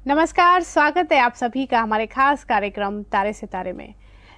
नमस्कार, स्वागत है आप सभी का हमारे खास कार्यक्रम तारे सितारे में।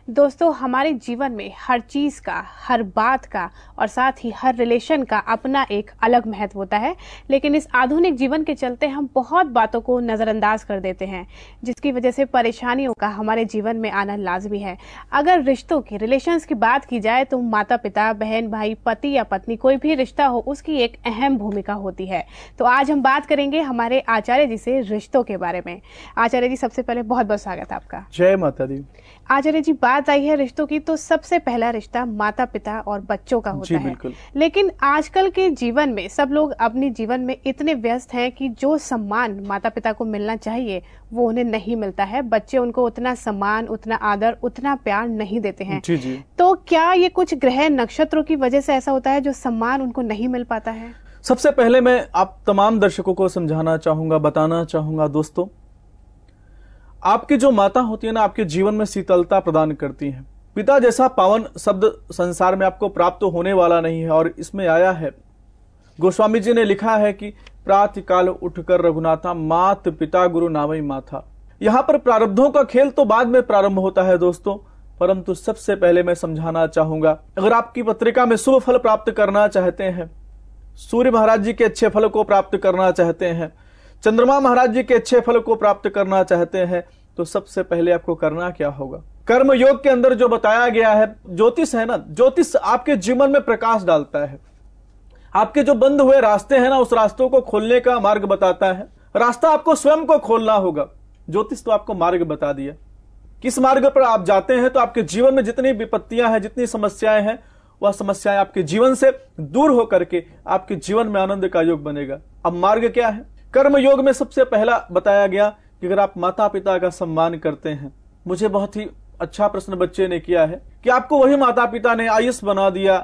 दोस्तों, हमारे जीवन में हर चीज का, हर बात का और साथ ही हर रिलेशन का अपना एक अलग महत्व होता है, लेकिन इस आधुनिक जीवन के चलते हम बहुत बातों को नजरअंदाज कर देते हैं, जिसकी वजह से परेशानियों का हमारे जीवन में आना लाजमी है। अगर रिश्तों की, रिलेशंस की बात की जाए तो माता पिता, बहन भाई, पति या पत्नी, कोई भी रिश्ता हो उसकी एक अहम भूमिका होती है। तो आज हम बात करेंगे हमारे आचार्य जी से रिश्तों के बारे में। आचार्य जी, सबसे पहले बहुत बहुत स्वागत है आपका। जय माता दी। आचार्य जी, बात आई है रिश्तों की, तो सबसे पहला रिश्ता माता पिता और बच्चों का होता है। लेकिन आजकल के जीवन में सब लोग अपने जीवन में इतने व्यस्त हैं कि जो सम्मान माता पिता को मिलना चाहिए वो उन्हें नहीं मिलता है। बच्चे उनको उतना सम्मान, उतना आदर, उतना प्यार नहीं देते हैं। जी। तो क्या ये कुछ ग्रह नक्षत्रों की वजह से ऐसा होता है जो सम्मान उनको नहीं मिल पाता है? सबसे पहले मैं आप तमाम दर्शकों को समझाना चाहूंगा, बताना चाहूंगा दोस्तों, आपकी जो माता होती है ना, आपके जीवन में शीतलता प्रदान करती है। पिता जैसा पावन शब्द संसार में आपको प्राप्त होने वाला नहीं है। और इसमें आया है, गोस्वामी जी ने लिखा है कि प्रातः काल उठकर रघुनाथा, मात पिता गुरु नामई माथा। यहाँ पर प्रारब्धों का खेल तो बाद में प्रारंभ होता है दोस्तों, परंतु सबसे पहले मैं समझाना चाहूंगा, अगर आपकी पत्रिका में शुभ फल प्राप्त करना चाहते हैं, सूर्य महाराज जी के अच्छे फल को प्राप्त करना चाहते हैं, चंद्रमा महाराज जी के अच्छे फल को प्राप्त करना चाहते हैं, तो सबसे पहले आपको करना क्या होगा? कर्म योग के अंदर जो बताया गया है, ज्योतिष है ना, ज्योतिष आपके जीवन में प्रकाश डालता है। आपके जो बंद हुए रास्ते हैं ना, उस रास्तों को खोलने का मार्ग बताता है। रास्ता आपको स्वयं को खोलना होगा। ज्योतिष तो आपको मार्ग बता दिया, किस मार्ग पर आप जाते हैं तो आपके जीवन में जितनी विपत्तियां हैं, जितनी समस्याएं हैं, वह समस्याएं आपके जीवन से दूर होकर के आपके जीवन में आनंद का योग बनेगा। अब मार्ग क्या है? कर्म योग में सबसे पहला बताया गया कि अगर आप माता पिता का सम्मान करते हैं, मुझे बहुत ही अच्छा प्रश्न बच्चे ने किया है कि आपको वही माता पिता ने आईएएस बना दिया,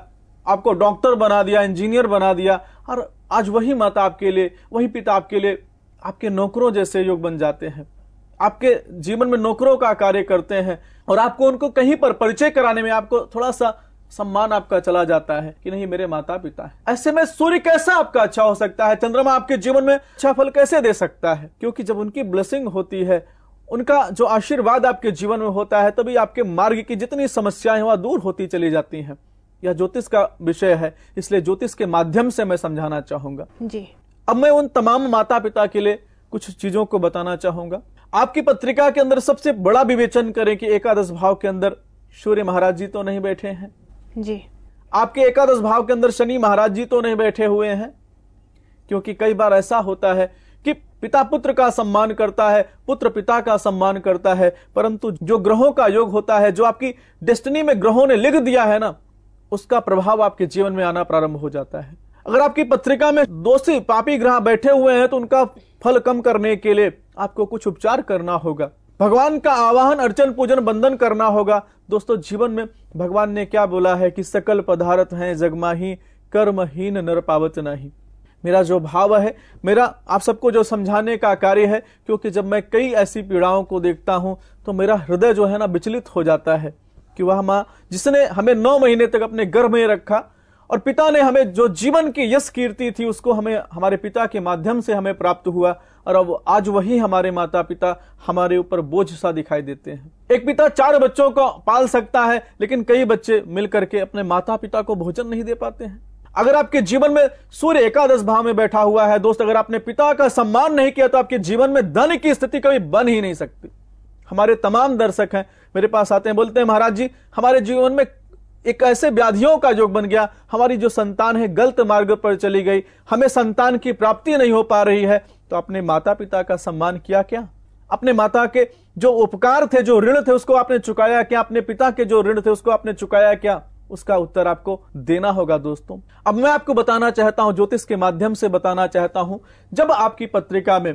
आपको डॉक्टर बना दिया, इंजीनियर बना दिया, और आज वही माता आपके लिए, वही पिता आपके लिए आपके नौकरों जैसे योग बन जाते हैं, आपके जीवन में नौकरों का कार्य करते हैं, और आपको उनको कहीं पर परिचय कराने में आपको थोड़ा सा सम्मान आपका चला जाता है कि नहीं, मेरे माता पिता है। ऐसे में सूर्य कैसा आपका अच्छा हो सकता है? चंद्रमा आपके जीवन में अच्छा फल कैसे दे सकता है? क्योंकि जब उनकी ब्लेसिंग होती है, उनका जो आशीर्वाद आपके जीवन में होता है, तभी आपके मार्ग की जितनी समस्याएं वह दूर होती चली जाती हैं। यह ज्योतिष का विषय है, इसलिए ज्योतिष के माध्यम से मैं समझाना चाहूंगा जी। अब मैं उन तमाम माता पिता के लिए कुछ चीजों को बताना चाहूंगा। आपकी पत्रिका के अंदर सबसे बड़ा विवेचन करें कि एकादश भाव के अंदर सूर्य महाराज जी तो नहीं बैठे हैं जी। आपके एकादश भाव के अंदर शनि महाराज जी तो नहीं बैठे हुए हैं, क्योंकि कई बार ऐसा होता है कि पिता पुत्र का सम्मान करता है, पुत्र पिता का सम्मान करता है, परंतु जो ग्रहों का योग होता है, जो आपकी डेस्टिनी में ग्रहों ने लिख दिया है ना, उसका प्रभाव आपके जीवन में आना प्रारंभ हो जाता है। अगर आपकी पत्रिका में दोषी पापी ग्रह बैठे हुए हैं तो उनका फल कम करने के लिए आपको कुछ उपचार करना होगा, भगवान का आवाहन, अर्चन, पूजन, बंदन करना होगा। दोस्तों, जीवन में भगवान ने क्या बोला है कि सकल पदार्थ हैं जगमाही, कर्महीन नर पावत नहीं। मेरा जो भाव है, मेरा आप सबको जो समझाने का कार्य है, क्योंकि जब मैं कई ऐसी पीड़ाओं को देखता हूं तो मेरा हृदय जो है ना विचलित हो जाता है कि वह माँ जिसने हमें 9 महीने तक अपने गर्भ में रखा, और पिता ने हमें जो जीवन की यश कीर्ति थी उसको हमें हमारे पिता के माध्यम से हमें प्राप्त हुआ, और अब आज वही हमारे माता पिता हमारे ऊपर बोझ सा दिखाई देते हैं। एक पिता 4 बच्चों को पाल सकता है, लेकिन कई बच्चे मिलकर के अपने माता पिता को भोजन नहीं दे पाते हैं। अगर आपके जीवन में सूर्य एकादश भाव में बैठा हुआ है दोस्त, अगर आपने पिता का सम्मान नहीं किया तो आपके जीवन में धन की स्थिति कभी बन ही नहीं सकती। हमारे तमाम दर्शक हैं, मेरे पास आते हैं, बोलते हैं महाराज जी हमारे जीवन में एक ऐसे व्याधियों का योग बन गया, हमारी जो संतान है गलत मार्ग पर चली गई, हमें संतान की प्राप्ति नहीं हो पा रही है। तो अपने माता पिता का सम्मान किया क्या? अपने माता के जो उपकार थे, जो ऋण थे, उसको आपने चुकाया क्या? अपने पिता के जो ऋण थे उसको आपने चुकाया क्या? उसका उत्तर आपको देना होगा दोस्तों। अब मैं आपको बताना चाहता हूं, ज्योतिष के माध्यम से बताना चाहता हूं, जब आपकी पत्रिका में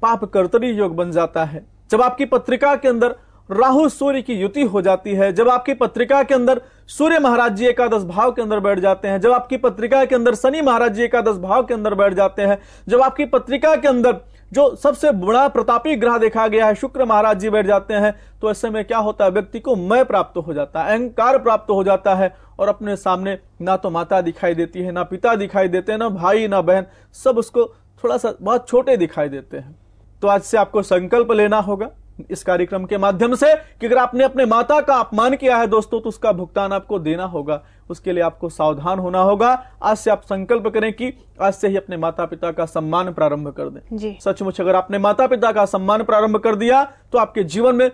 पाप कर्तरी योग बन जाता है, जब आपकी पत्रिका के अंदर राहु सूर्य की युति हो जाती है, जब आपकी पत्रिका के अंदर सूर्य महाराज जी एकादश भाव के अंदर बैठ जाते हैं, जब आपकी पत्रिका के अंदर शनि महाराज जी एकादश भाव के अंदर बैठ जाते हैं, जब आपकी पत्रिका के अंदर जो सबसे बड़ा प्रतापी ग्रह देखा गया है शुक्र महाराज जी बैठ जाते हैं, तो ऐसे में क्या होता है, व्यक्ति को मैं प्राप्त हो जाता है, अहंकार प्राप्त हो जाता है, और अपने सामने ना तो माता दिखाई देती है, ना पिता दिखाई देते हैं, ना भाई ना बहन, सब उसको थोड़ा सा बहुत छोटे दिखाई देते हैं। तो आज से आपको संकल्प लेना होगा इस कार्यक्रम के माध्यम से कि अगर आपने अपने माता का अपमान किया है दोस्तों, तो उसका भुगतान आपको देना होगा। उसके लिए आपको सावधान होना होगा। आज से आप संकल्प करें कि आज से ही अपने माता पिता का सम्मान प्रारंभ कर दें। सचमुच अगर आपने माता पिता का सम्मान प्रारंभ कर दिया तो आपके जीवन में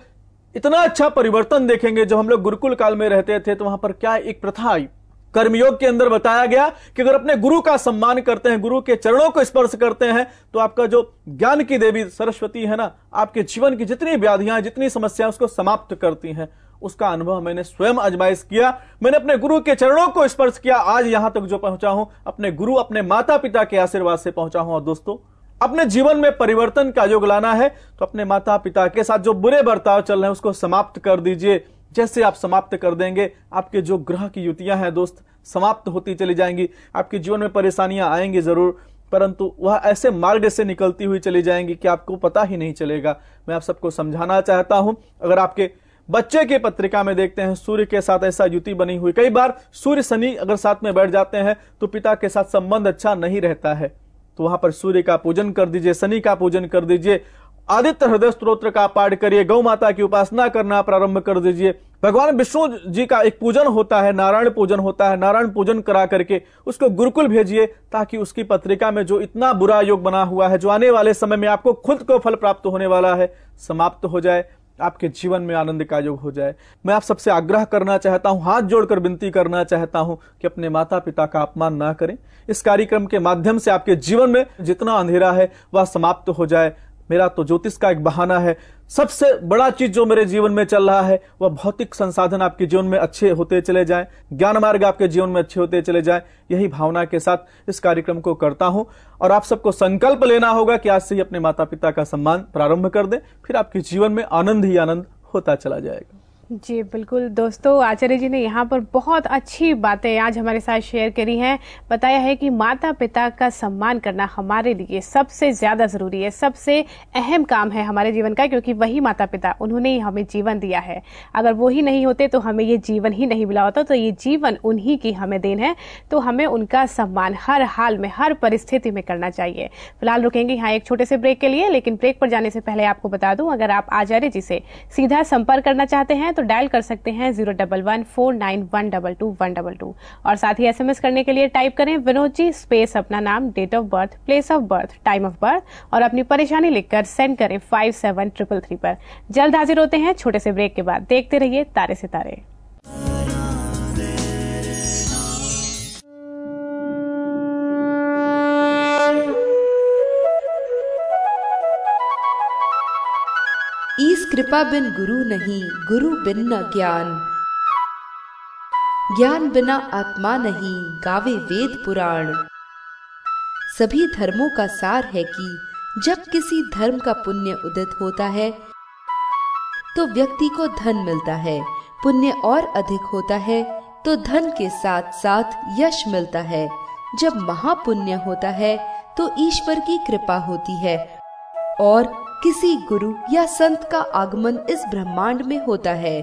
इतना अच्छा परिवर्तन देखेंगे। जब हम लोग गुरुकुल काल में रहते थे तो वहां पर क्या एक प्रथा आई, कर्मयोग के अंदर बताया गया कि अगर अपने गुरु का सम्मान करते हैं, गुरु के चरणों को स्पर्श करते हैं, तो आपका जो ज्ञान की देवी सरस्वती है ना, आपके जीवन की जितनी व्याधियां, जितनी समस्याएं, उसको समाप्त करती हैं। उसका अनुभव मैंने स्वयं आजमाइश किया। मैंने अपने गुरु के चरणों को स्पर्श किया, आज यहां तक जो पहुंचा हूं अपने गुरु, अपने माता पिता के आशीर्वाद से पहुंचा हूं। और दोस्तों, अपने जीवन में परिवर्तन का योग लाना है तो अपने माता पिता के साथ जो बुरे बर्ताव चल रहे हैं उसको समाप्त कर दीजिए। जैसे आप समाप्त कर देंगे, आपके जो ग्रह की युतियां हैं दोस्त, समाप्त होती चली जाएंगी। आपके जीवन में परेशानियां आएंगी जरूर, परंतु वह ऐसे मार्ग से निकलती हुई चली जाएंगी कि आपको पता ही नहीं चलेगा। मैं आप सबको समझाना चाहता हूं, अगर आपके बच्चे की पत्रिका में देखते हैं सूर्य के साथ ऐसा युति बनी हुई, कई बार सूर्य शनि अगर साथ में बैठ जाते हैं तो पिता के साथ संबंध अच्छा नहीं रहता है। तो वहां पर सूर्य का पूजन कर दीजिए, शनि का पूजन कर दीजिए, आदित्य हृदय स्तोत्र का पाठ करिए, गौ माता की उपासना करना प्रारंभ कर दीजिए। भगवान विष्णु जी का एक पूजन होता है, नारायण पूजन होता है, नारायण पूजन करा करके उसको गुरुकुल भेजिए, ताकि उसकी पत्रिका में जो इतना बुरा योग बना हुआ है, जो आने वाले समय में आपको खुद को फल प्राप्त होने वाला है, समाप्त हो जाए, आपके जीवन में आनंद का योग हो जाए। मैं आप सबसे आग्रह करना चाहता हूं, हाथ जोड़कर विनती करना चाहता हूं कि अपने माता पिता का अपमान ना करें। इस कार्यक्रम के माध्यम से आपके जीवन में जितना अंधेरा है वह समाप्त हो जाए। मेरा तो ज्योतिष का एक बहाना है। सबसे बड़ा चीज जो मेरे जीवन में चल रहा है वह भौतिक संसाधन आपके जीवन में अच्छे होते चले जाएं, ज्ञान मार्ग आपके जीवन में अच्छे होते चले जाएं। यही भावना के साथ इस कार्यक्रम को करता हूं। और आप सबको संकल्प लेना होगा कि आज से ही अपने माता पिता का सम्मान प्रारंभ कर दें, फिर आपके जीवन में आनंद ही आनंद होता चला जाएगा। जी बिल्कुल दोस्तों, आचार्य जी ने यहाँ पर बहुत अच्छी बातें आज हमारे साथ शेयर करी हैं। बताया है कि माता पिता का सम्मान करना हमारे लिए सबसे ज्यादा जरूरी है, सबसे अहम काम है हमारे जीवन का, क्योंकि वही माता पिता, उन्होंने ही हमें जीवन दिया है। अगर वो ही नहीं होते तो हमें ये जीवन ही नहीं मिला होता। तो ये जीवन उन्हीं की हमें देन है, तो हमें उनका सम्मान हर हाल में, हर परिस्थिति में करना चाहिए। फिलहाल रुकेंगे यहाँ एक छोटे से ब्रेक के लिए, लेकिन ब्रेक पर जाने से पहले आपको बता दूं, अगर आप आचार्य जी से सीधा संपर्क करना चाहते हैं तो डायल कर सकते हैं 01149122122 और साथ ही एसएमएस करने के लिए टाइप करें विनोद जी स्पेस अपना नाम, date of birth, place of birth, time of birth और अपनी परेशानी लिखकर सेंड करें 57333 पर। जल्द हाजिर होते हैं छोटे से ब्रेक के बाद। देखते रहिए तारे सितारे। ईस कृपा बिन गुरु नहीं, गुरु बिन न ज्ञान, ज्ञान बिना आत्मा नहीं, गावे वेद पुराण। सभी धर्मों का सार है कि जब किसी धर्म का पुण्य उदित होता है तो व्यक्ति को धन मिलता है, पुण्य और अधिक होता है तो धन के साथ साथ यश मिलता है। जब महापुण्य होता है तो ईश्वर की कृपा होती है और किसी गुरु या संत का आगमन इस ब्रह्मांड में होता है।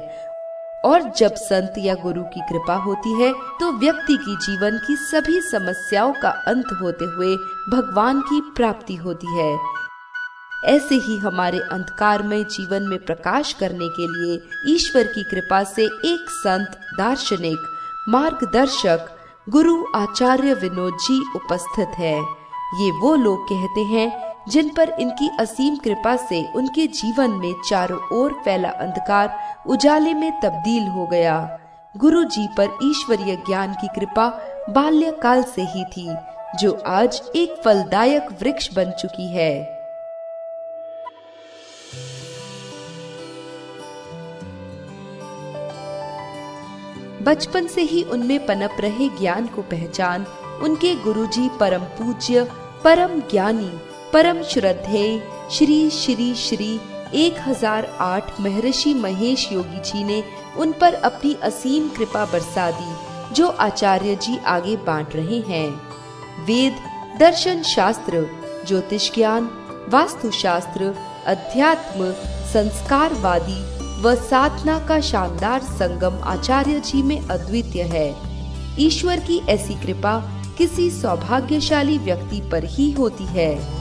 और जब संत या गुरु की कृपा होती है तो व्यक्ति की जीवन की सभी समस्याओं का अंत होते हुए भगवान की प्राप्ति होती है। ऐसे ही हमारे अंधकारमय जीवन में प्रकाश करने के लिए ईश्वर की कृपा से एक संत, दार्शनिक, मार्गदर्शक, गुरु आचार्य विनोद जी उपस्थित है। ये वो लोग कहते हैं जिन पर इनकी असीम कृपा से उनके जीवन में चारों ओर फैला अंधकार उजाले में तब्दील हो गया। गुरु जी पर ईश्वरीय ज्ञान की कृपा बाल्यकाल से ही थी, जो आज एक फलदायक वृक्ष बन चुकी है। बचपन से ही उनमें पनप रहे ज्ञान को पहचान उनके गुरुजी परम पूज्य, परम ज्ञानी, परम श्रद्धेय श्री श्री श्री 1008 महर्षि महेश योगी जी ने उन पर अपनी असीम कृपा बरसा दी, जो आचार्य जी आगे बांट रहे हैं। वेद, दर्शन शास्त्र, ज्योतिष ज्ञान, वास्तु शास्त्र, अध्यात्म, संस्कारवादी व साधना का शानदार संगम आचार्य जी में अद्वितीय है। ईश्वर की ऐसी कृपा किसी सौभाग्यशाली व्यक्ति पर ही होती है।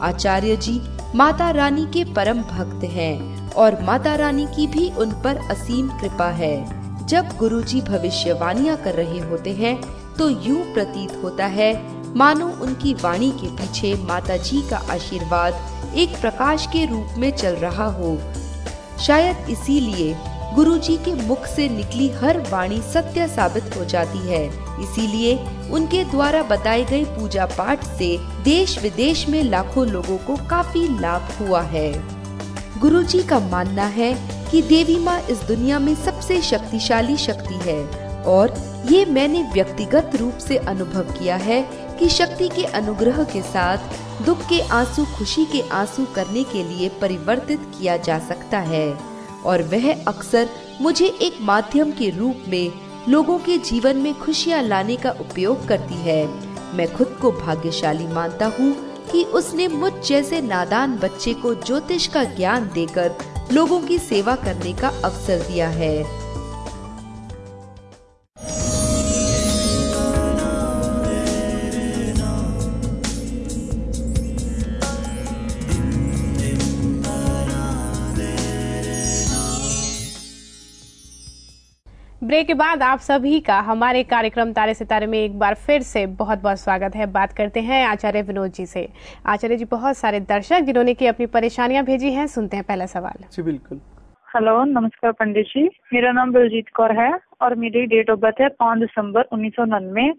आचार्य जी माता रानी के परम भक्त हैं और माता रानी की भी उन पर असीम कृपा है। जब गुरुजी भविष्यवाणियां कर रहे होते हैं तो यूं प्रतीत होता है मानो उनकी वाणी के पीछे माता जी का आशीर्वाद एक प्रकाश के रूप में चल रहा हो। शायद इसीलिए गुरुजी के मुख से निकली हर वाणी सत्य साबित हो जाती है। इसीलिए उनके द्वारा बताए गए पूजा पाठ से देश विदेश में लाखों लोगों को काफी लाभ हुआ है। गुरुजी का मानना है कि देवी माँ इस दुनिया में सबसे शक्तिशाली शक्ति है और ये मैंने व्यक्तिगत रूप से अनुभव किया है कि शक्ति के अनुग्रह के साथ दुख के आंसू खुशी के आंसू करने के लिए परिवर्तित किया जा सकता है और वह अक्सर मुझे एक माध्यम के रूप में लोगों के जीवन में खुशियां लाने का उपयोग करती है। मैं खुद को भाग्यशाली मानता हूँ कि उसने मुझ जैसे नादान बच्चे को ज्योतिष का ज्ञान देकर लोगों की सेवा करने का अवसर दिया है। ब्रेक के बाद आप सभी का हमारे कार्यक्रम तारे सितारे में एक बार फिर से बहुत बहुत स्वागत है। बात करते हैं आचार्य विनोद जी से। आचार्य जी, बहुत सारे दर्शक जिन्होंने की अपनी परेशानियां भेजी हैं, सुनते हैं पहला सवाल। जी बिल्कुल। हेलो, नमस्कार पंडित जी। मेरा नाम बलजीत कौर है और मेरी डेट ऑफ बर्थ है 5 दिसंबर 1999।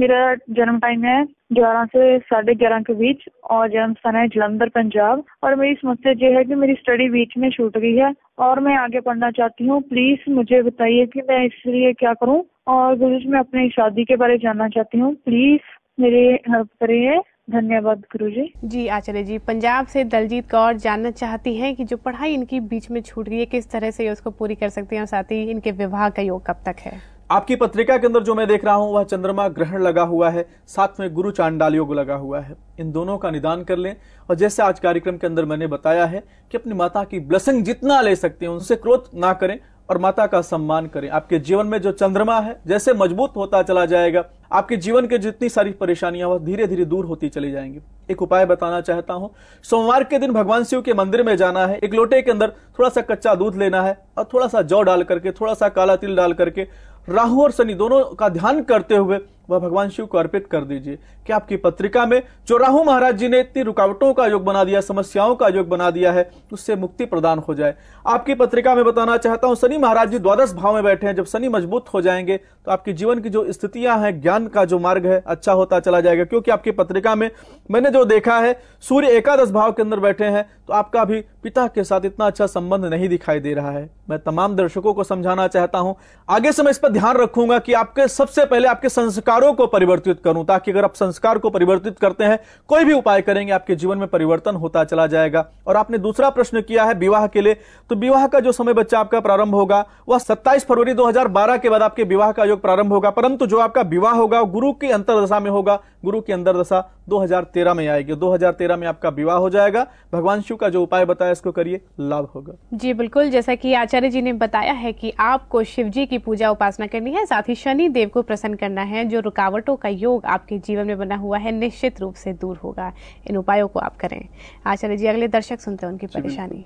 मेरा जन्म टाइम है 11 से 11:30 के बीच और जन्म स्थान है जलंधर, पंजाब। और मेरी समस्या ये है कि मेरी स्टडी बीच में छूट गई है और मैं आगे पढ़ना चाहती हूँ। प्लीज मुझे बताइए कि मैं इसलिए क्या करूँ। और गुरुजी, मैं अपनी शादी के बारे में जानना चाहती हूँ, प्लीज मेरी हेल्प करिए। धन्यवाद गुरुजी। जी आचार्य जी, पंजाब से दलजीत कौर जानना चाहती हैं कि जो पढ़ाई इनकी बीच में छूट गई है, किस तरह से उसको पूरी कर सकती हैं और साथ ही इनके विवाह का योग कब तक है। आपकी पत्रिका के अंदर जो मैं देख रहा हूं वह चंद्रमा ग्रहण लगा हुआ है, साथ में गुरु चांडाल योग लगा हुआ है। इन दोनों का निदान कर लें और जैसे आज कार्यक्रम के अंदर मैंने बताया है कि अपनी माता की ब्लेसिंग जितना ले सकते हैं उनसे क्रोध ना करें और माता का सम्मान करें। आपके जीवन में जो चंद्रमा है जैसे मजबूत होता चला जाएगा, आपके जीवन के जितनी सारी परेशानियां वह धीरे धीरे दूर होती चली जाएंगी। एक उपाय बताना चाहता हूं। सोमवार के दिन भगवान शिव के मंदिर में जाना है। एक लोटे के अंदर थोड़ा सा कच्चा दूध लेना है और थोड़ा सा जौ डाल करके, थोड़ा सा काला तिल डाल करके राहु और शनि दोनों का ध्यान करते हुए वह भगवान शिव को अर्पित कर दीजिए कि आपकी पत्रिका में जो राहु महाराज जी ने इतनी रुकावटों का योग बना दिया, समस्याओं का योग बना दिया है, उससे मुक्ति प्रदान हो जाए। आपकी पत्रिका में बताना चाहता हूं, शनि महाराज जी द्वादश भाव में बैठे हैं। जब शनि मजबूत हो जाएंगे तो आपके जीवन की जो स्थितियां हैं, ज्ञान का जो मार्ग है अच्छा होता चला जाएगा। क्योंकि आपकी पत्रिका में मैंने जो देखा है, सूर्य एकादश भाव के अंदर बैठे हैं, तो आपका भी पिता के साथ इतना अच्छा संबंध नहीं दिखाई दे रहा है। मैं तमाम दर्शकों को समझाना चाहता हूं, आगे से मैं इस पर ध्यान रखूंगा कि आपके सबसे पहले आपके संस्कारों को परिवर्तित करूं, ताकि अगर आप संस्कार को परिवर्तित करते हैं, कोई भी उपाय करेंगे, आपके जीवन में परिवर्तन होता चला जाएगा। और आपने दूसरा प्रश्न किया है विवाह के लिए, तो विवाह का जो समय बच्चा आपका प्रारंभ होगा वह 27 फरवरी 2012 के बाद आपके विवाह का योग प्रारंभ होगा। परंतु जो आपका विवाह होगा गुरु की अंतरदशा में होगा। गुरु की अंतरदशा 2013 में आएगी। 2013 में आपका विवाह हो जाएगा। भगवान शिव का जो उपाय बताया इसको करिए, लाभ होगा। जी बिल्कुल, जैसा कि आचार्य जी ने बताया है कि आपको शिव जी की पूजा उपासना करनी है, साथ ही शनि देव को प्रसन्न करना है। जो रुकावटों का योग आपके जीवन में बना हुआ है निश्चित रूप से दूर होगा। इन उपायों को आप करें। आचार्य जी, अगले दर्शक सुनते हैं उनकी परेशानी।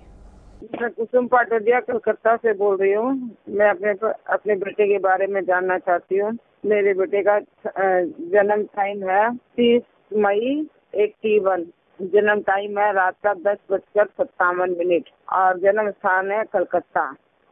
मैं कुसुम पाटोदिया कलकत्ता से बोल रही हूँ। मैं अपने बेटे के बारे में जानना चाहती हूँ। मेरे बेटे का जन्म टाइम है 30 मई 81। जन्म टाइम है रात का 10:57 और जन्म स्थान है कलकत्ता।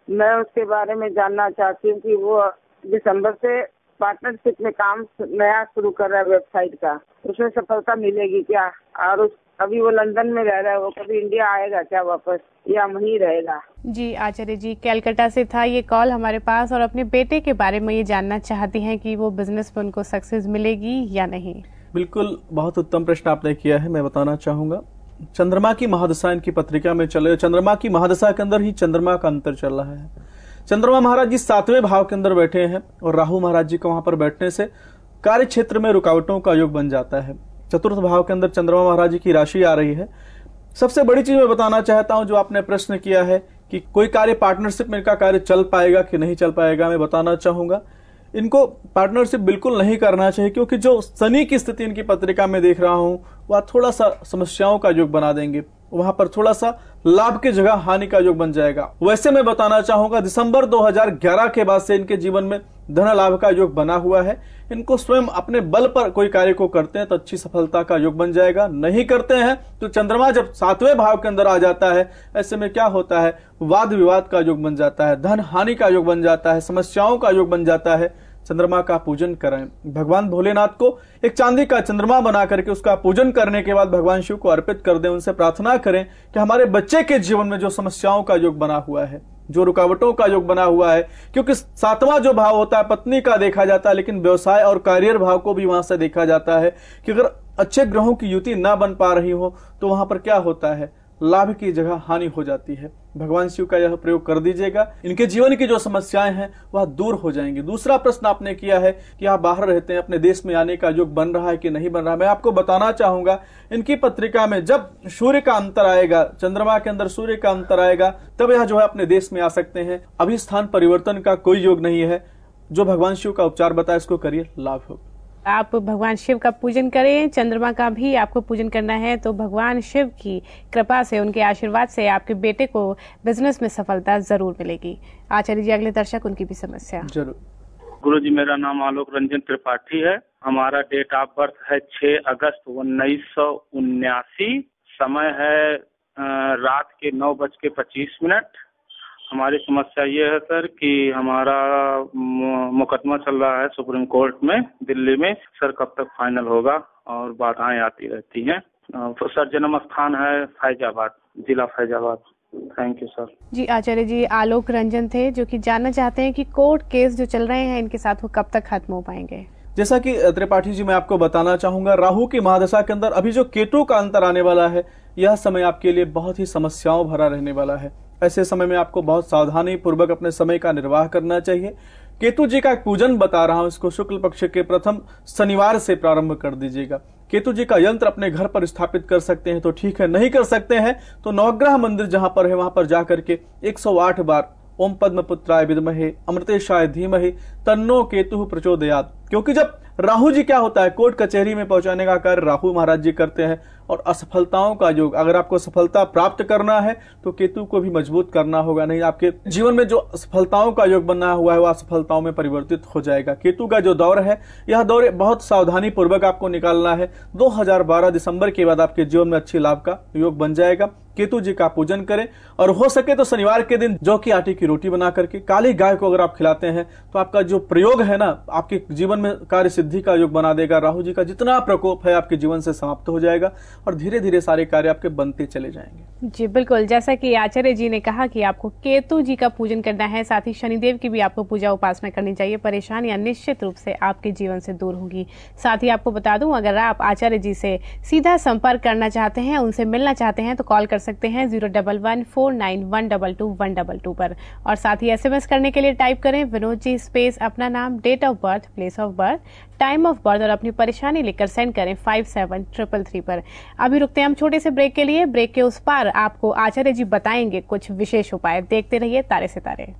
मैं उसके बारे में जानना चाहती हूँ कि वो दिसंबर से पार्टनरशिप में काम नया शुरू कर रहा है वेबसाइट का, उसमें सफलता मिलेगी क्या? और अभी वो लंदन में रह रहा है, वो कभी इंडिया आएगा क्या वापस या वहीं रहेगा? जी आचार्य जी, कलकत्ता से था ये कॉल हमारे पास और अपने बेटे के बारे में ये जानना चाहती हैं कि वो बिजनेस में उनको सक्सेस मिलेगी या नहीं। बिल्कुल, बहुत उत्तम प्रश्न आपने किया है। मैं बताना चाहूंगा, चंद्रमा की महादशा इनकी पत्रिका में चले। चंद्रमा की महादशा के अंदर ही चंद्रमा का अंतर चल रहा है। चंद्रमा महाराज जी 7वें भाव के अंदर बैठे हैं और राहु महाराज जी को वहां पर बैठने से कार्य क्षेत्र में रुकावटों का योग बन जाता है। चतुर्थ भाव के अंदर चंद्रमा महाराज जी की राशि आ रही है। सबसे बड़ी चीज मैं बताना चाहता हूं, जो आपने प्रश्न किया है कि कोई कार्य पार्टनरशिप में इनका कार्य चल पाएगा कि नहीं चल पाएगा, मैं बताना चाहूंगा इनको पार्टनरशिप बिल्कुल नहीं करना चाहिए, क्योंकि जो शनि की स्थिति इनकी पत्रिका में देख रहा हूं वह थोड़ा सा समस्याओं का योग बना देंगे। वहां पर थोड़ा सा लाभ की जगह हानि का योग बन जाएगा। वैसे मैं बताना चाहूंगा दिसंबर 2011 के बाद से इनके जीवन में धन लाभ का योग बना हुआ है। इनको स्वयं अपने बल पर कोई कार्य को करते हैं तो अच्छी सफलता का योग बन जाएगा। नहीं करते हैं तो चंद्रमा जब 7वें भाव के अंदर आ जाता है, ऐसे में क्या होता है, वाद विवाद का योग बन जाता है, धन हानि का योग बन जाता है, समस्याओं का योग बन जाता है। चंद्रमा का पूजन करें। भगवान भोलेनाथ को एक चांदी का चंद्रमा बना करके उसका पूजन करने के बाद भगवान शिव को अर्पित कर दें। उनसे प्रार्थना करें कि हमारे बच्चे के जीवन में जो समस्याओं का योग बना हुआ है, जो रुकावटों का योग बना हुआ है, क्योंकि 7वां जो भाव होता है पत्नी का देखा जाता है, लेकिन व्यवसाय और करियर भाव को भी वहां से देखा जाता है कि अगर अच्छे ग्रहों की युति ना बन पा रही हो तो वहां पर क्या होता है, लाभ की जगह हानि हो जाती है। भगवान शिव का यह प्रयोग कर दीजिएगा, इनके जीवन की जो समस्याएं हैं वह दूर हो जाएंगी। दूसरा प्रश्न आपने किया है कि आप बाहर रहते हैं, अपने देश में आने का योग बन रहा है कि नहीं बन रहा है। मैं आपको बताना चाहूंगा, इनकी पत्रिका में जब सूर्य का अंतर आएगा, चंद्रमा के अंदर सूर्य का अंतर आएगा, तब यह जो है अपने देश में आ सकते हैं। अभी स्थान परिवर्तन का कोई योग नहीं है। जो भगवान शिव का उपचार बताया इसको करिए, लाभ होगा। आप भगवान शिव का पूजन करें, चंद्रमा का भी आपको पूजन करना है, तो भगवान शिव की कृपा से, उनके आशीर्वाद से आपके बेटे को बिजनेस में सफलता जरूर मिलेगी। आचार्य जी, अगले दर्शक उनकी भी समस्या जरूर। गुरु जी, मेरा नाम आलोक रंजन त्रिपाठी है। हमारा डेट ऑफ बर्थ है 6 अगस्त 1979। समय है रात के 9:25। हमारी समस्या ये है सर कि हमारा मुकदमा चल रहा है सुप्रीम कोर्ट में दिल्ली में। सर कब तक फाइनल होगा, और बाधाएं आती रहती हैं। सर जन्म स्थान है फैजाबाद, जिला फैजाबाद। Thank you sir. जी आचार्य जी, आलोक रंजन थे जो कि जानना चाहते हैं कि कोर्ट केस जो चल रहे हैं इनके साथ वो कब तक खत्म हो पाएंगे। जैसा कि त्रिपाठी जी मैं आपको बताना चाहूंगा, राहु की महादशा के अंदर अभी जो केतु का अंतर आने वाला है, यह समय आपके लिए बहुत ही समस्याओं भरा रहने वाला है। ऐसे समय में आपको बहुत सावधानी पूर्वक अपने समय का निर्वाह करना चाहिए। केतु जी का एक पूजन बता रहा हूं, इसको शुक्ल पक्ष के प्रथम शनिवार से प्रारंभ कर दीजिएगा। केतु जी का यंत्र अपने घर पर स्थापित कर सकते हैं तो ठीक है, नहीं कर सकते हैं तो नवग्रह मंदिर जहां पर है वहां पर जाकर के 108 बार ओम पद्मपुत्राय विद्महे अमृतेशाय धीमहि तन्नो केतु प्रचोदयात्। क्योंकि जब राहु जी क्या होता है, कोर्ट कचहरी में पहुंचाने का कार्य राहु महाराज जी करते हैं। और असफलताओं का योग, अगर आपको सफलता प्राप्त करना है तो केतु को भी मजबूत करना होगा, नहीं आपके जीवन में जो असफलताओं का योग बना हुआ है वह असफलताओं में परिवर्तित हो जाएगा। केतु का जो दौर है, यह दौर बहुत सावधानी पूर्वक आपको निकालना है। 2012 दिसंबर के बाद आपके जीवन में अच्छी लाभ का योग बन जाएगा। केतु जी का पूजन करें, और हो सके तो शनिवार के दिन जौ की आटे की रोटी बना करके काली गाय को अगर आप खिलाते हैं तो आपका जो प्रयोग है ना, आपके जीवन में कार्य सिद्धि का योग बना देगा। राहु जी का जितना प्रकोप है आपके जीवन से समाप्त हो जाएगा और धीरे धीरे सारे कार्य आपके बनते चले जाएंगे। जी बिल्कुल, जैसा कि आचार्य जी ने कहा कि आपको केतु जी का पूजन करना है, साथ ही शनिदेव की भी आपको पूजा उपासना करनी चाहिए। परेशानियां निश्चित रूप से आपके जीवन से दूर होगी। साथ ही आपको बता दूं, अगर आप आचार्य जी से सीधा संपर्क करना चाहते हैं, उनसे मिलना चाहते हैं, तो कॉल कर सकते हैं 01149122122 पर। और साथ ही SMS करने के लिए टाइप करें विनोद जी स्पेस अपना नाम, date of birth, place of birth, time of birth और अपनी परेशानी लिखकर सेंड करें 57333 पर। अभी रुकते हैं हम छोटे से ब्रेक के लिए। ब्रेक के उस पार आपको आचार्य जी बताएंगे कुछ विशेष उपाय। देखते रहिए तारे सितारे।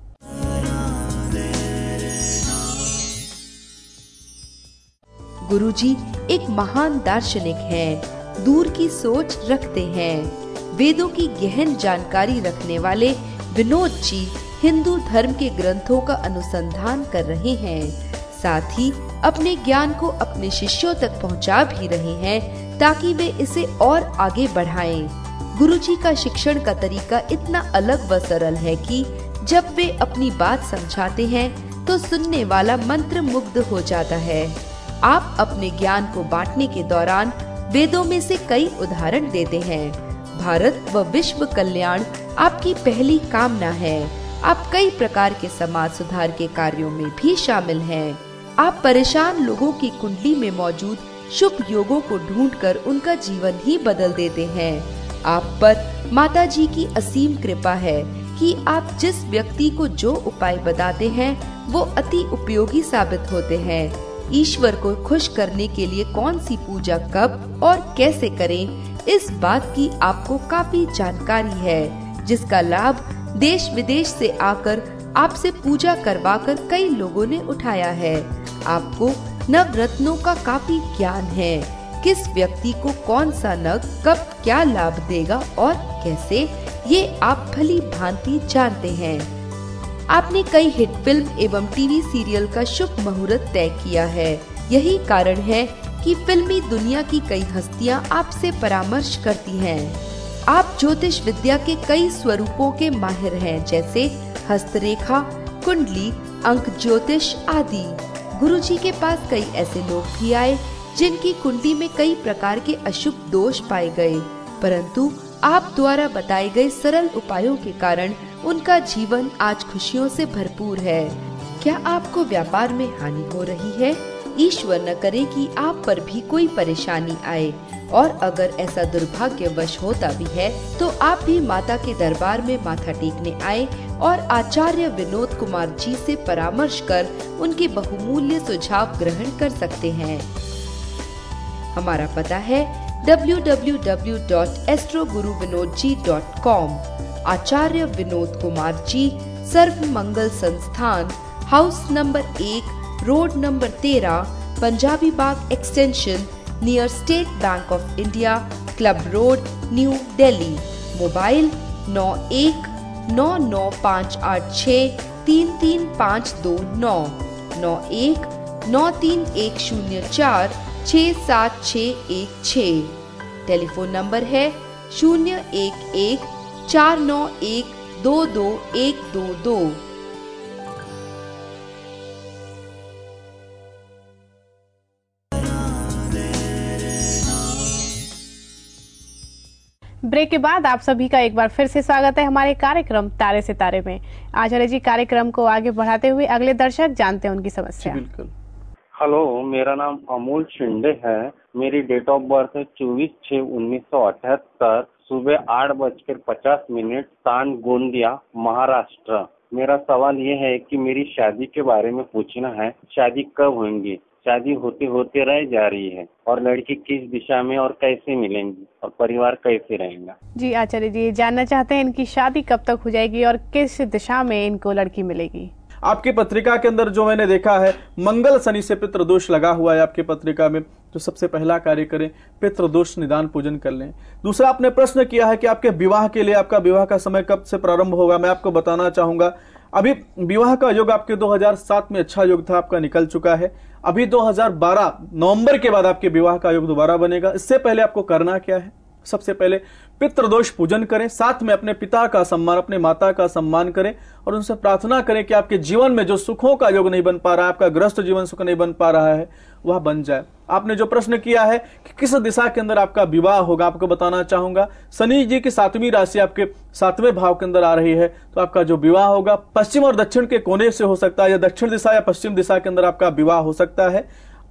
गुरुजी एक महान दार्शनिक हैं, दूर की सोच रखते हैं। वेदों की गहन जानकारी रखने वाले विनोद जी हिंदू धर्म के ग्रंथों का अनुसंधान कर रहे हैं, साथ ही अपने ज्ञान को अपने शिष्यों तक पहुंचा भी रहे हैं ताकि वे इसे और आगे बढ़ाएं। गुरुजी का शिक्षण का तरीका इतना अलग व सरल है कि जब वे अपनी बात समझाते हैं तो सुनने वाला मंत्र मुग्ध हो जाता है। आप अपने ज्ञान को बांटने के दौरान वेदों में से कई उदाहरण देते हैं। भारत व विश्व कल्याण आपकी पहली कामना है। आप कई प्रकार के समाज सुधार के कार्यों में भी शामिल हैं। आप परेशान लोगों की कुंडली में मौजूद शुभ योगों को ढूंढकर उनका जीवन ही बदल देते हैं। आप पर माता जी की असीम कृपा है कि आप जिस व्यक्ति को जो उपाय बताते हैं वो अति उपयोगी साबित होते हैं। ईश्वर को खुश करने के लिए कौन सी पूजा कब और कैसे करें, इस बात की आपको काफी जानकारी है, जिसका लाभ देश विदेश से आकर आपसे पूजा करवाकर कई लोगों ने उठाया है। आपको नवरत्नों का काफी ज्ञान है। किस व्यक्ति को कौन सा नग कब क्या लाभ देगा और कैसे, ये आप भली भांति जानते हैं। आपने कई हिट फिल्म एवं टीवी सीरियल का शुभ मुहूर्त तय किया है। यही कारण है कि फिल्मी दुनिया की कई हस्तियां आपसे परामर्श करती हैं। आप ज्योतिष विद्या के कई स्वरूपों के माहिर हैं, जैसे हस्तरेखा, कुंडली, अंक ज्योतिष आदि। गुरुजी के पास कई ऐसे लोग भी आए जिनकी कुंडली में कई प्रकार के अशुभ दोष पाए गए, परंतु आप द्वारा बताए गए सरल उपायों के कारण उनका जीवन आज खुशियों से भरपूर है। क्या आपको व्यापार में हानि हो रही है? ईश्वर न करे कि आप पर भी कोई परेशानी आए, और अगर ऐसा दुर्भाग्यवश होता भी है तो आप भी माता के दरबार में माथा टेकने आए और आचार्य विनोद कुमार जी से परामर्श कर उनके बहुमूल्य सुझाव ग्रहण कर सकते हैं। हमारा पता है www.astroguruvinodji.com। आचार्य विनोद कुमार जी, सर्व मंगल संस्थान, house number 1, road number 13, Punjabi Bagh extension, near state bank of India, club road, new Delhi. Mobile 919958633529 919310467616। Telephone number है 01149122122। ब्रेक के बाद आप सभी का एक बार फिर से स्वागत है हमारे कार्यक्रम तारे से तारे में। आचार्य जी, कार्यक्रम को आगे बढ़ाते हुए अगले दर्शक जानते हैं उनकी समस्या। बिल्कुल। हेलो, मेरा नाम अमोल शिंदे है। मेरी डेट ऑफ बर्थ है 24/6/1978, सुबह 8:50, स्थान गोंदिया, महाराष्ट्र। मेरा सवाल ये है कि मेरी शादी के बारे में पूछना है। शादी कब होंगी? शादी होते होते रह जा रही है, और लड़की किस दिशा में और कैसे मिलेंगी, और परिवार कैसे रहेगा? जी आचार्य जी, जानना चाहते हैं इनकी शादी कब तक हो जाएगी और किस दिशा में इनको लड़की मिलेगी। आपकी पत्रिका के अंदर जो मैंने देखा है, मंगल शनि से पितृदोष लगा हुआ है आपकी पत्रिका में। तो सबसे पहला कार्य करें, पितृदोष निदान पूजन कर लें। दूसरा, आपने प्रश्न किया है कि आपके विवाह के लिए आपका विवाह का समय कब से प्रारंभ होगा। मैं आपको बताना चाहूंगा, अभी विवाह का योग आपके 2007 में अच्छा योग था, आपका निकल चुका है। अभी 2012 नवंबर के बाद आपके विवाह का योग दोबारा बनेगा। इससे पहले आपको करना क्या है? सबसे पहले पितृदोष पूजन करें, साथ में अपने पिता का सम्मान, अपने माता का सम्मान करें और उनसे प्रार्थना करें कि आपके जीवन में जो सुखों का योग नहीं बन पा रहा है, आपका गृहस्थ जीवन सुख नहीं बन पा रहा है, वह बन जाए। आपने जो प्रश्न किया है कि किस दिशा के अंदर आपका विवाह होगा, आपको बताना चाहूंगा, शनि जी की 7वीं राशि आपके 7वें भाव के अंदर आ रही है, तो आपका जो विवाह होगा पश्चिम और दक्षिण के कोने से हो सकता है, या दक्षिण दिशा या पश्चिम दिशा के अंदर आपका विवाह हो सकता है।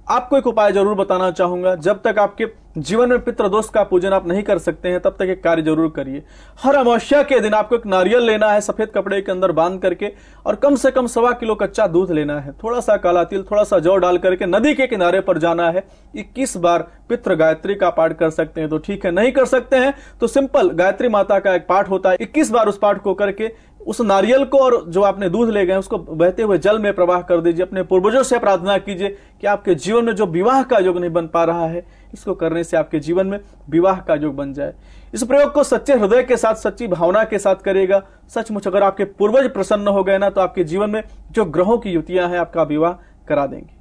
आपको एक उपाय जरूर बताना चाहूंगा, जब तक आपके जीवन में पितृदोष का पूजन आप नहीं कर सकते हैं, तब तक एक कार्य जरूर करिए। हर अमावस्या के दिन आपको एक नारियल लेना है, सफेद कपड़े के अंदर बांध करके, और कम से कम 1.25 किलो कच्चा दूध लेना है, थोड़ा सा काला तिल, थोड़ा सा जौ डाल करके नदी के किनारे पर जाना है। 21 बार पितृ गायत्री का पाठ कर सकते हैं तो ठीक है, नहीं कर सकते हैं तो सिंपल गायत्री माता का एक पाठ होता है, 21 बार उस पाठ को करके उस नारियल को और जो आपने दूध ले गए उसको बहते हुए जल में प्रवाह कर दीजिए। अपने पूर्वजों से प्रार्थना कीजिए कि आपके जीवन में जो विवाह का योग नहीं बन पा रहा है, इसको करने से आपके जीवन में विवाह का योग बन जाए। इस प्रयोग को सच्चे हृदय के साथ, सच्ची भावना के साथ करेगा। सचमुच अगर आपके पूर्वज प्रसन्न हो गए ना, तो आपके जीवन में जो ग्रहों की युतियां हैं आपका विवाह करा देंगे।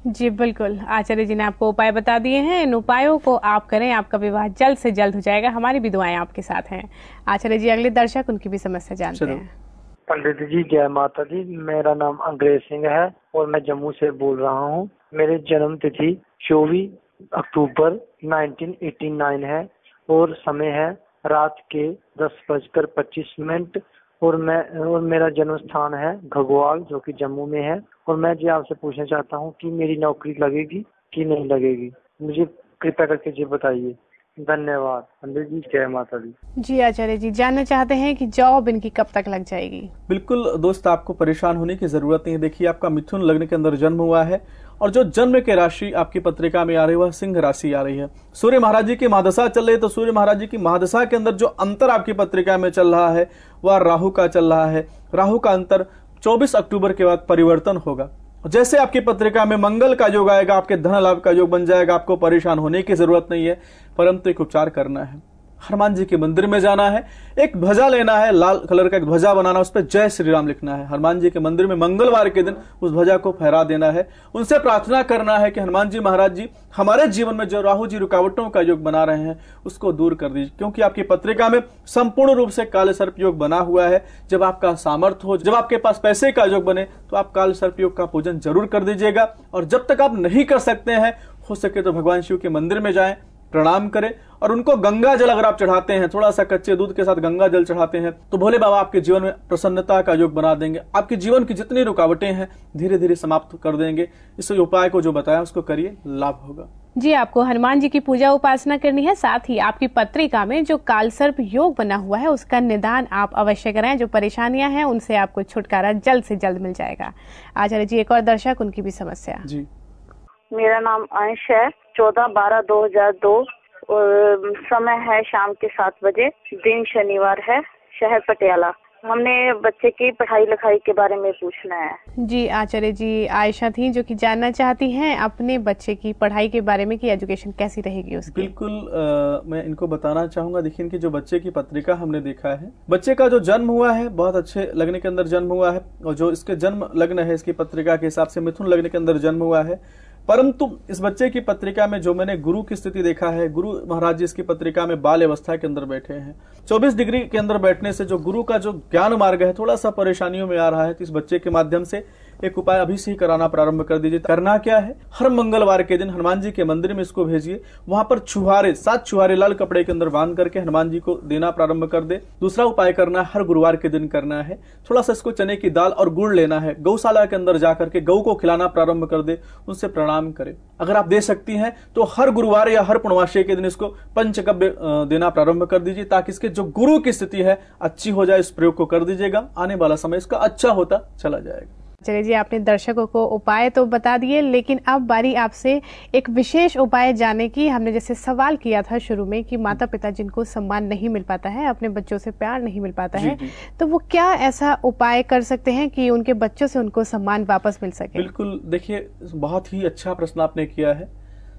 जी बिल्कुल, आचार्य जी ने आपको उपाय बता दिए हैं, इन उपायों को आप करें, आपका विवाह जल्द से जल्द हो जाएगा। हमारी भी दुआएं आपके साथ हैं। आचार्य जी, अगले दर्शक उनकी भी समस्या जानते हैं। पंडित जी जय माता दी, मेरा नाम अंग्रेज सिंह है और मैं जम्मू से बोल रहा हूँ। मेरी जन्म तिथि 24 अक्टूबर 1989 है और समय है रात के 10:25 और मेरा जन्म स्थान है घगवाल, जो कि जम्मू में है। और मैं जी आपसे पूछना चाहता हूँ कि मेरी नौकरी लगेगी कि नहीं लगेगी, मुझे कृपया करके जी बताइए। धन्यवाद पंडित जी, जय माता दी। जी आचार्य जी, जानना चाहते हैं कि जॉब इनकी कब तक लग जाएगी। बिल्कुल दोस्त, आपको परेशान होने की जरूरत नहीं है। देखिए, आपका मिथुन लग्न के अंदर जन्म हुआ है और जो जन्म के राशि आपकी पत्रिका में आ रही है वह सिंह राशि आ रही है। सूर्य महाराज जी की महादशा चल रही है, तो सूर्य महाराज जी की महादशा के अंदर जो अंतर आपकी पत्रिका में चल रहा है वह राहु का चल रहा है। राहु का अंतर 24 अक्टूबर के बाद परिवर्तन होगा। जैसे आपकी पत्रिका में मंगल का योग आएगा, आपके धन लाभ का योग बन जाएगा, आपको परेशान होने की जरूरत नहीं है, परंतु एक उपचार करना है। हनुमान जी के मंदिर में जाना है, एक ध्वजा लेना है, लाल कलर का एक ध्वजा बनाना, उस पर जय श्री राम लिखना है। हनुमान जी के मंदिर में मंगलवार के दिन उस ध्वजा को फहरा देना है। उनसे प्रार्थना करना है कि हनुमान जी महाराज जी, हमारे जीवन में जो राहु जी रुकावटों का योग बना रहे हैं उसको दूर कर दीजिए, क्योंकि आपकी पत्रिका में संपूर्ण रूप से काल सर्प योग बना हुआ है। जब आपका सामर्थ्य हो, जब आपके पास पैसे का योग बने, तो आप काल सर्प योग का पूजन जरूर कर दीजिएगा। और जब तक आप नहीं कर सकते हैं, हो सके तो भगवान शिव के मंदिर में जाएं, प्रणाम करें और उनको गंगा जल अगर आप चढ़ाते हैं, थोड़ा सा कच्चे दूध के साथ गंगा जल चढ़ाते हैं, तो भोले बाबा आपके जीवन में प्रसन्नता का योग बना देंगे। आपके जीवन की जितनी रुकावटें हैं धीरे धीरे समाप्त कर देंगे। इस उपाय को जो बताया उसको करिए, लाभ होगा। जी, आपको हनुमान जी की पूजा उपासना करनी है, साथ ही आपकी पत्रिका में जो कालसर्प योग बना हुआ है उसका निदान आप अवश्य करें। जो परेशानियां हैं उनसे आपको छुटकारा जल्द से जल्द मिल जाएगा। आचार्य जी, एक और दर्शक, उनकी भी समस्या। जी, मेरा नाम अंश है, 14/12/2002 और समय है शाम के 7 बजे, दिन शनिवार है, शहर पटियाला। हमने बच्चे की पढ़ाई लिखाई के बारे में पूछना है। जी आचार्य जी, आयशा थी जो कि जानना चाहती हैं अपने बच्चे की पढ़ाई के बारे में कि एजुकेशन कैसी रहेगी उसकी। बिल्कुल मैं इनको बताना चाहूंगा। देखिए, इनकी जो बच्चे की पत्रिका हमने देखा है, बच्चे का जो जन्म हुआ है बहुत अच्छे लगने के अंदर जन्म हुआ है, और जो इसके जन्म लग्न है इसकी पत्रिका के हिसाब से मिथुन लग्न के अंदर जन्म हुआ है। परंतु इस बच्चे की पत्रिका में जो मैंने गुरु की स्थिति देखा है, गुरु महाराज जी इसकी पत्रिका में बाल अवस्था के अंदर बैठे हैं। 24 डिग्री के अंदर बैठने से जो गुरु का जो ज्ञान मार्ग है थोड़ा सा परेशानियों में आ रहा है। तो इस बच्चे के माध्यम से एक उपाय अभी से ही कराना प्रारंभ कर दीजिए। करना क्या है, हर मंगलवार के दिन हनुमान जी के मंदिर में इसको भेजिए, वहां पर छुहारे 7 छुहारे लाल कपड़े के अंदर बांध करके हनुमान जी को देना प्रारंभ कर दे। दूसरा उपाय करना है, हर गुरुवार के दिन करना है, थोड़ा सा इसको चने की दाल और गुड़ लेना है, गौशाला के अंदर जाकर के गौ को खिलाना प्रारंभ कर दे, उनसे प्रणाम करे। अगर आप दे सकती हैं तो हर गुरुवार या हर पूर्णमासी के दिन इसको पंचगव्य देना प्रारंभ कर दीजिए, ताकि इसके जो गुरु की स्थिति है अच्छी हो जाए। इस प्रयोग को कर दीजिएगा, आने वाला समय इसका अच्छा होता चला जाएगा। चलिए जी, आपने दर्शकों को उपाय तो बता दिए, लेकिन अब बारी आपसे एक विशेष उपाय जानने की। हमने जैसे सवाल किया था शुरू में कि माता पिता जिनको सम्मान नहीं मिल पाता है, अपने बच्चों से प्यार नहीं मिल पाता है, तो वो क्या ऐसा उपाय कर सकते हैं कि उनके बच्चों से उनको सम्मान वापस मिल सके? बिल्कुल, देखिए बहुत ही अच्छा प्रश्न आपने किया है।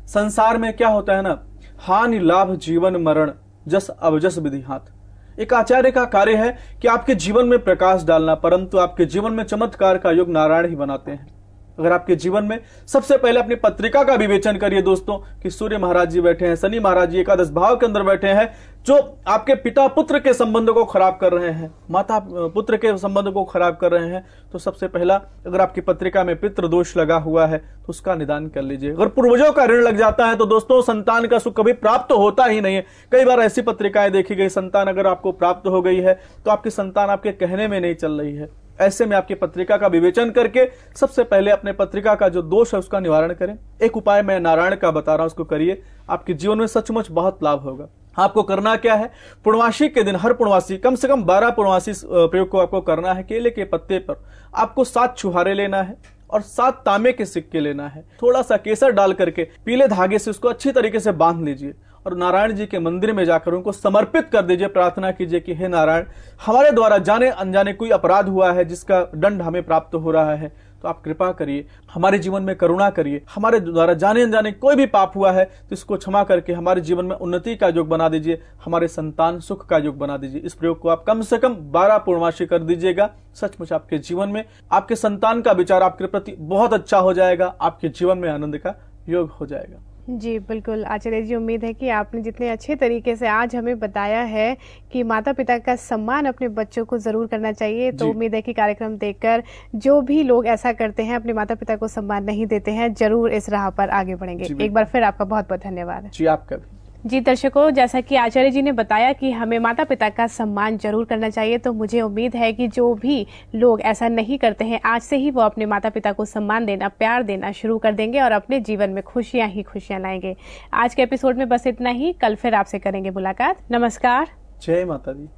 संसार में क्या होता है ना, हानि लाभ जीवन मरण जस अवजस विधि हाथ। एक आचार्य का कार्य है कि आपके जीवन में प्रकाश डालना, परंतु आपके जीवन में चमत्कार का योग नारायण ही बनाते हैं। अगर आपके जीवन में सबसे पहले अपनी पत्रिका का विवेचन करिए दोस्तों कि सूर्य महाराज जी बैठे हैं, शनि महाराज जी एकादश भाव के अंदर बैठे हैं, जो आपके पिता पुत्र के संबंध को खराब कर रहे हैं, माता पुत्र के संबंध को खराब कर रहे हैं। तो सबसे पहला, अगर आपकी पत्रिका में पितृ दोष लगा हुआ है तो उसका निदान कर लीजिए। अगर पूर्वजों का ऋण लग जाता है तो दोस्तों संतान का सुख कभी प्राप्त होता ही नहीं है। कई बार ऐसी पत्रिकाएं देखी गई, संतान अगर आपको प्राप्त हो गई है तो आपकी संतान आपके कहने में नहीं चल रही है। ऐसे में आपकी पत्रिका का विवेचन करके सबसे पहले अपने पत्रिका का जो दोष है उसका निवारण करें। एक उपाय मैं नारायण का बता रहा हूं, उसको करिए, आपके जीवन में सचमुच बहुत लाभ होगा। आपको करना क्या है, पूर्णमासी के दिन हर पूर्णमासी कम से कम 12 पूर्णमासी प्रयोग को आपको करना है। केले के पत्ते पर आपको 7 छुहारे लेना है और 7 तांबे के सिक्के लेना है। थोड़ा सा केसर डाल करके पीले धागे से उसको अच्छी तरीके से बांध लीजिए और नारायण जी के मंदिर में जाकर उनको समर्पित कर दीजिए। प्रार्थना कीजिए कि हे नारायण, हमारे द्वारा जाने अनजाने कोई अपराध हुआ है जिसका दंड हमें प्राप्त हो रहा है, तो आप कृपा करिए, हमारे जीवन में करुणा करिए। हमारे द्वारा जाने अनजाने कोई भी पाप हुआ है तो इसको क्षमा करके हमारे जीवन में उन्नति का योग बना दीजिए, हमारे संतान सुख का योग बना दीजिए। इस प्रयोग को आप कम से कम 12 पूर्णमासी कर दीजिएगा। सचमुच आपके जीवन में आपके संतान का विचार आपके प्रति बहुत अच्छा हो जाएगा, आपके जीवन में आनंद का योग हो जाएगा। जी बिल्कुल आचार्य जी, उम्मीद है कि आपने जितने अच्छे तरीके से आज हमें बताया है कि माता पिता का सम्मान अपने बच्चों को जरूर करना चाहिए, तो उम्मीद है कि कार्यक्रम देखकर जो भी लोग ऐसा करते हैं, अपने माता पिता को सम्मान नहीं देते हैं, जरूर इस राह पर आगे बढ़ेंगे। एक बार फिर आपका बहुत बहुत धन्यवाद। जी आपका भी। जी दर्शकों, जैसा कि आचार्य जी ने बताया कि हमें माता पिता का सम्मान जरूर करना चाहिए, तो मुझे उम्मीद है कि जो भी लोग ऐसा नहीं करते हैं, आज से ही वो अपने माता पिता को सम्मान देना, प्यार देना शुरू कर देंगे और अपने जीवन में खुशियां ही खुशियां लाएंगे। आज के एपिसोड में बस इतना ही, कल फिर आपसे करेंगे मुलाकात। नमस्कार, जय माता दी।